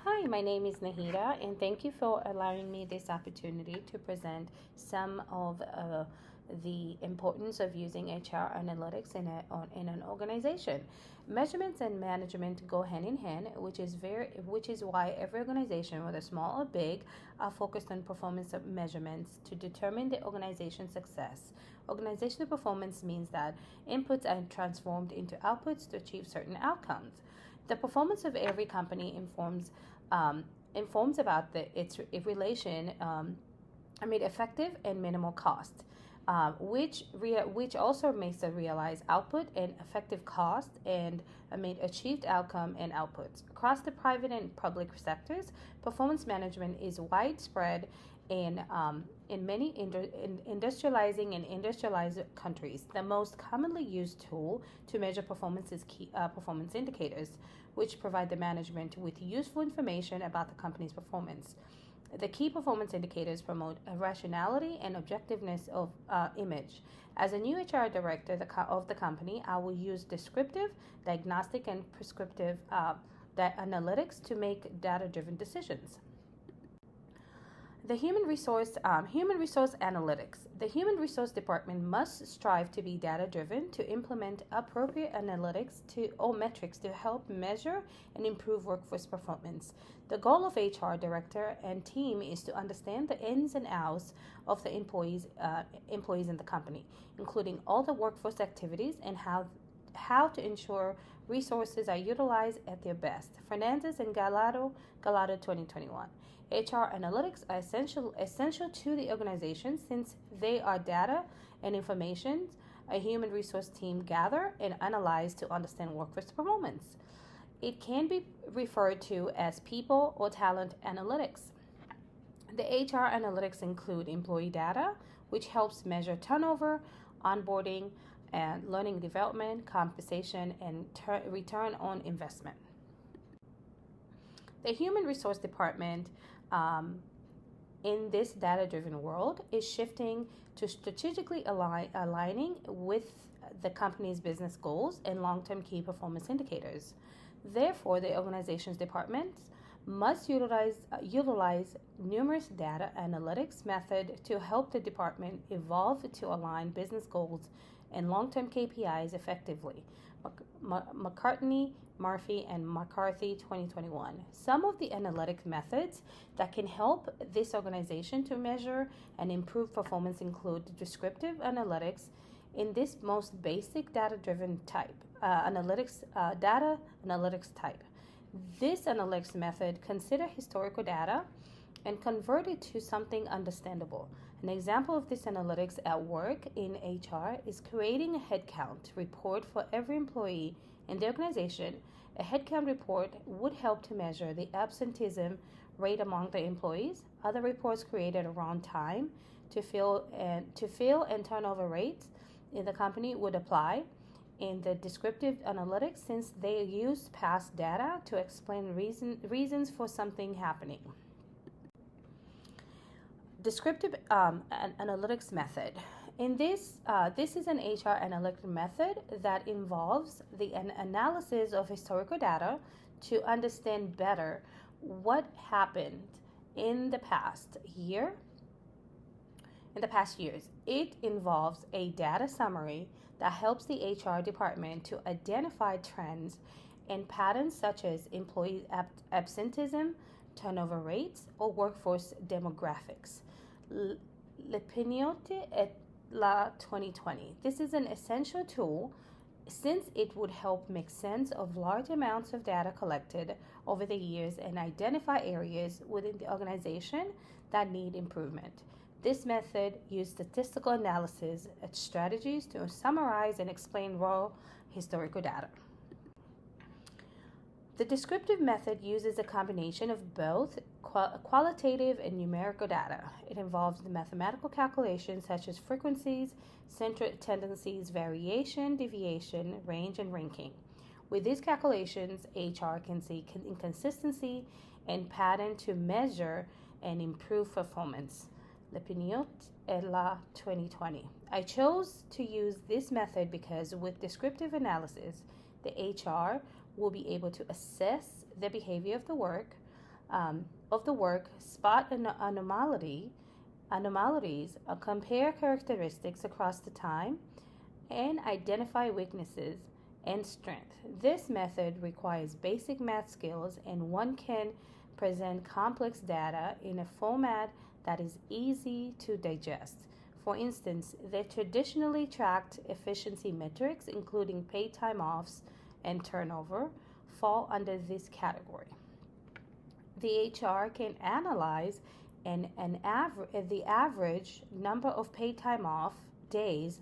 Hi, my name is Nahida, and thank you for allowing me this opportunity to present some of the importance of using HR analytics in an organization. Measurements and management go hand in hand, which is why every organization, whether small or big, are focused on performance measurements to determine the organization's success. Organizational performance means that inputs are transformed into outputs to achieve certain outcomes. The performance of every company um, informs about its relation, effective and minimal cost, which also makes us realize output and effective cost and achieved outcome and outputs across the private and public sectors. Performance management is widespread in many industrializing and industrialized countries. The most commonly used tool to measure performance is key performance indicators, which provide the management with useful information about the company's performance. The key performance indicators promote a rationality and objectiveness of image. As a new HR director of the company, I will use descriptive, diagnostic, and prescriptive analytics to make data-driven decisions. The human resource analytics. The human resource department must strive to be data driven to implement appropriate analytics or metrics to help measure and improve workforce performance. The goal of HR director and team is to understand the ins and outs of the employees in the company, including all the workforce activities and how to ensure resources are utilized at their best. Fernandez and Gallardo 2021. HR analytics are essential to the organization since they are data and information a human resource team gather and analyze to understand workforce performance. It can be referred to as people or talent analytics. The HR analytics include employee data, which helps measure turnover, onboarding, and learning development, compensation, and return on investment. The human resource department in this data driven world is shifting to strategically aligning with the company's business goals and long term key performance indicators. Therefore, the organization's departments must utilize numerous data analytics methods to help the department evolve to align business goals and long-term KPIs effectively. McCartney, Murphy, and McCarthy 2021. Some of the analytic methods that can help this organization to measure and improve performance include descriptive analytics in this most basic data-driven type, data analytics type. This analytics method consider historical data and convert it to something understandable. An example of this analytics at work in HR is creating a headcount report for every employee in the organization. A headcount report would help to measure the absenteeism rate among the employees. Other reports created around time to fill and turnover rates in the company would apply in the descriptive analytics since they use past data to explain reasons for something happening. Descriptive analytics method. In this is an HR analytic method that involves the analysis of historical data to understand better what happened in the past year. In the past years, it involves a data summary that helps the HR department to identify trends and patterns such as employee absenteeism, turnover rates, or workforce demographics. Lepinote et la 2020. This is an essential tool since it would help make sense of large amounts of data collected over the years and identify areas within the organization that need improvement. This method uses statistical analysis strategies to summarize and explain raw historical data. The descriptive method uses a combination of both qualitative and numerical data. It involves the mathematical calculations such as frequencies, central tendencies, variation, deviation, range, and ranking. With these calculations, HR can see inconsistency and pattern to measure and improve performance. Lepinote et la 2020. I chose to use this method because with descriptive analysis, the HR will be able to assess the behavior of the work, of the work, spot anomalies, compare characteristics across the time, and identify weaknesses and strength. This method requires basic math skills, and one can present complex data in a format that is easy to digest. For instance, the traditionally tracked efficiency metrics, including paid time offs and turnover, fall under this category. The HR can analyze the average number of paid time off days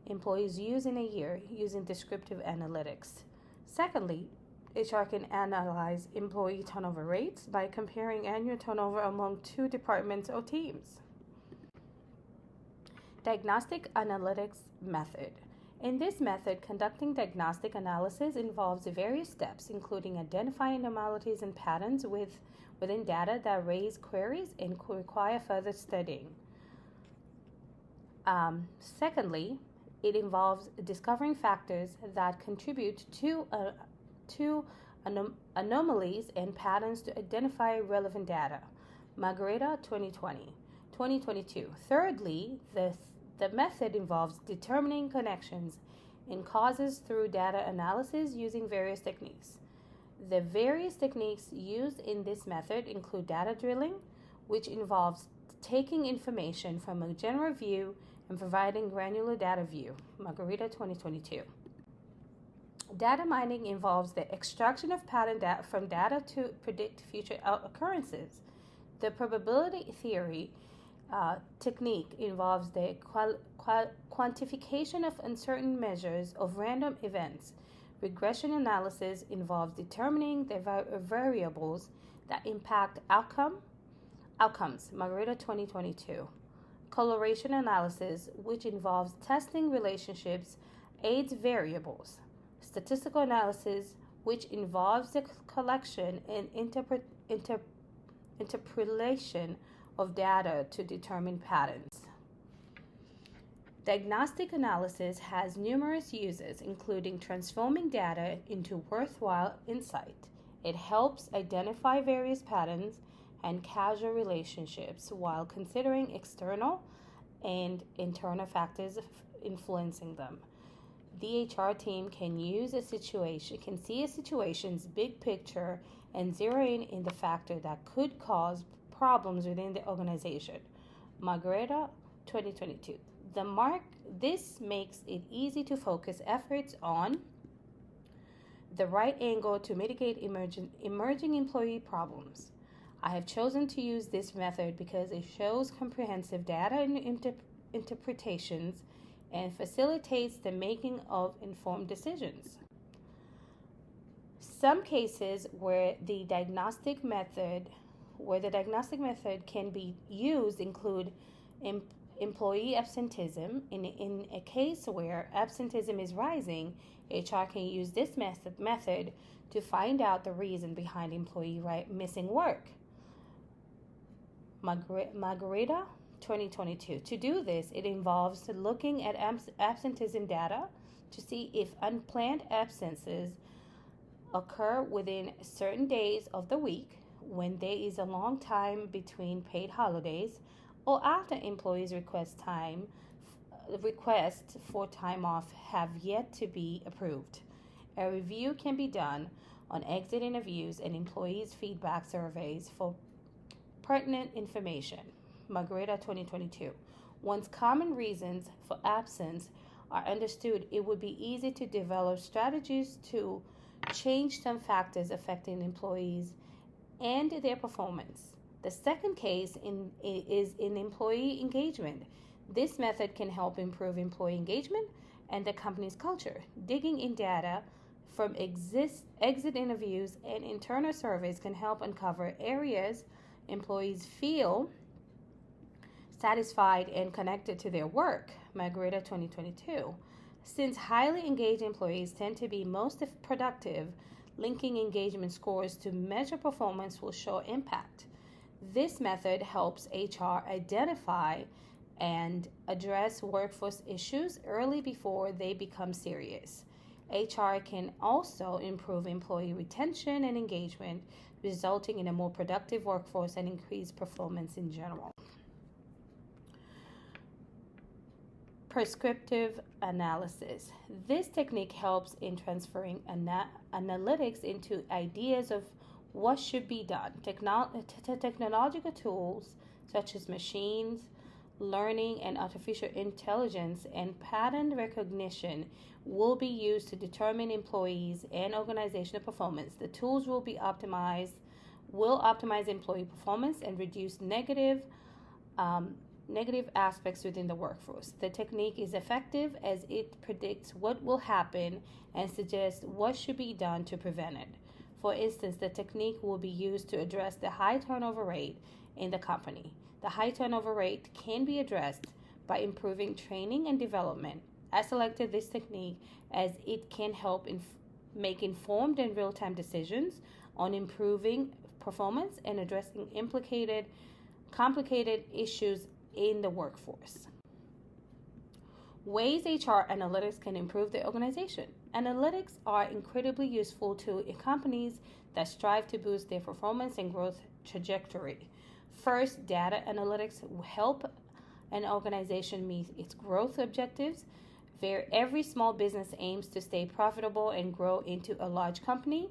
employees use in a year using descriptive analytics. Secondly, HR can analyze employee turnover rates by comparing annual turnover among two departments or teams. Diagnostic analytics method. In this method, conducting diagnostic analysis involves various steps, including identifying anomalies and patterns within data that raise queries and require further studying. Secondly, it involves discovering factors that contribute to anomalies and patterns to identify relevant data. Margareta, 2022. Thirdly, the method involves determining connections in causes through data analysis using various techniques. The various techniques used in this method include data drilling, which involves taking information from a general view and providing granular data view. Margareta, 2022. Data mining involves the extraction of pattern data from data to predict future occurrences. The probability theory technique involves the quantification of uncertain measures of random events. Regression analysis involves determining the variables that impact outcomes. Margareta, 2022. Correlation analysis, which involves testing relationships, aids variables. Statistical analysis, which involves the collection and interpolation of data to determine patterns. Diagnostic analysis has numerous uses, including transforming data into worthwhile insight. It helps identify various patterns and causal relationships while considering external and internal factors influencing them. The HR team can see a situation's big picture and zero in the factor that could cause problems within the organization. Margareta, 2022. This makes it easy to focus efforts on the right angle to mitigate emerging employee problems. I have chosen to use this method because it shows comprehensive data and interpretations and facilitates the making of informed decisions. Some cases where the diagnostic method can be used include employee absenteeism. In a case where absenteeism is rising, HR can use this method to find out the reason behind employee missing work. Margareta, 2022. To do this, it involves looking at absenteeism data to see if unplanned absences occur within certain days of the week, when there is a long time between paid holidays, or after employees' requests for time off have yet to be approved. A review can be done on exit interviews and employees' feedback surveys for pertinent information. Margareta, 2022. Once common reasons for absence are understood, it would be easy to develop strategies to change some factors affecting employees and their performance. The second case is in employee engagement. This method can help improve employee engagement and the company's culture. Digging in data from exit interviews and internal surveys can help uncover areas employees feel satisfied and connected to their work. Margareta, 2022. Since highly engaged employees tend to be most productive, linking engagement scores to measure performance will show impact. This method helps HR identify and address workforce issues early before they become serious. HR can also improve employee retention and engagement, resulting in a more productive workforce and increased performance in general. Prescriptive analysis. This technique helps in transferring analytics into ideas of what should be done. Technological tools such as machines learning and artificial intelligence and pattern recognition will be used to determine employees and organizational performance. The tools will optimize employee performance and reduce negative aspects within the workforce. The technique is effective as it predicts what will happen and suggests what should be done to prevent it. For instance, the technique will be used to address the high turnover rate in the company. The high turnover rate can be addressed by improving training and development. I selected this technique as it can help make informed and real-time decisions on improving performance and addressing complicated issues in the workforce. Ways HR analytics can improve the organization. Analytics are incredibly useful to companies that strive to boost their performance and growth trajectory. First, data analytics will help an organization meet its growth objectives. Every small business aims to stay profitable and grow into a large company.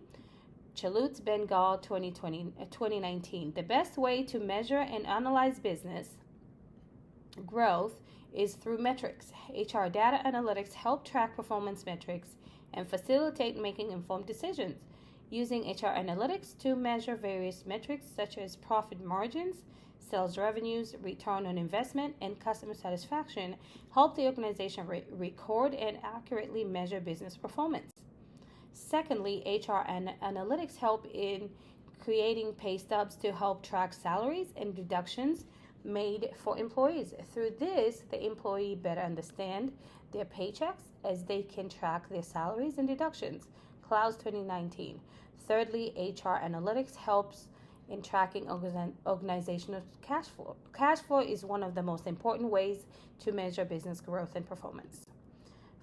Chalutz Bengal 2019. The best way to measure and analyze business growth is through metrics. HR data analytics help track performance metrics and facilitate making informed decisions. Using HR analytics to measure various metrics such as profit margins, sales revenues, return on investment, and customer satisfaction help the organization record and accurately measure business performance. Secondly, HR analytics help in creating pay stubs to help track salaries and deductions made for employees. Through this, the employee better understand their paychecks as they can track their salaries and deductions. Clouds 2019. Thirdly, HR analytics helps in tracking organizational cash flow. Cash flow is one of the most important ways to measure business growth and performance.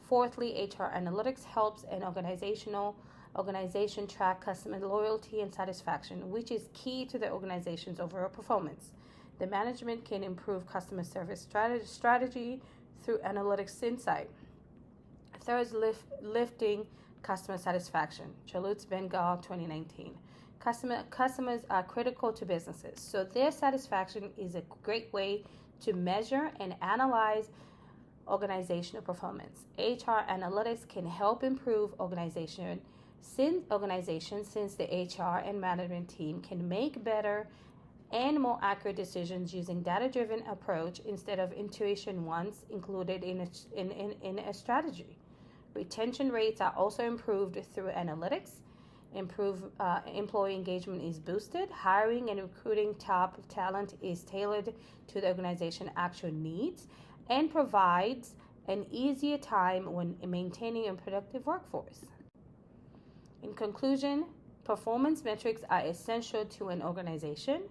Fourthly, HR analytics helps an organization track customer loyalty and satisfaction, which is key to the organization's overall performance. The management can improve customer service strategy through analytics insight. Third, lifting customer satisfaction. Chalutz Bengal 2019. Customers are critical to businesses, so their satisfaction is a great way to measure and analyze organizational performance. HR analytics can help improve organizations since the HR and management team can make better and more accurate decisions using data-driven approach instead of intuition once included in a strategy. Retention rates are also improved through analytics. Employee engagement is boosted. Hiring and recruiting top talent is tailored to the organization's actual needs and provides an easier time when maintaining a productive workforce. In conclusion, performance metrics are essential to an organization.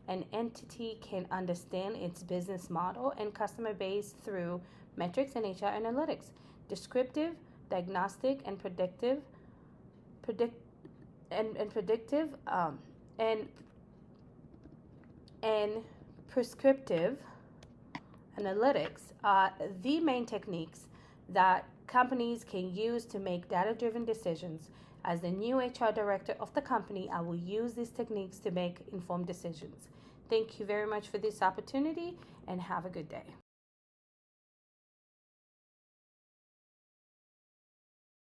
An entity can understand its business model and customer base through metrics and HR analytics. Descriptive, diagnostic, and prescriptive analytics are the main techniques that companies can use to make data-driven decisions. As the new HR director of the company, I will use these techniques to make informed decisions. Thank you very much for this opportunity and have a good day.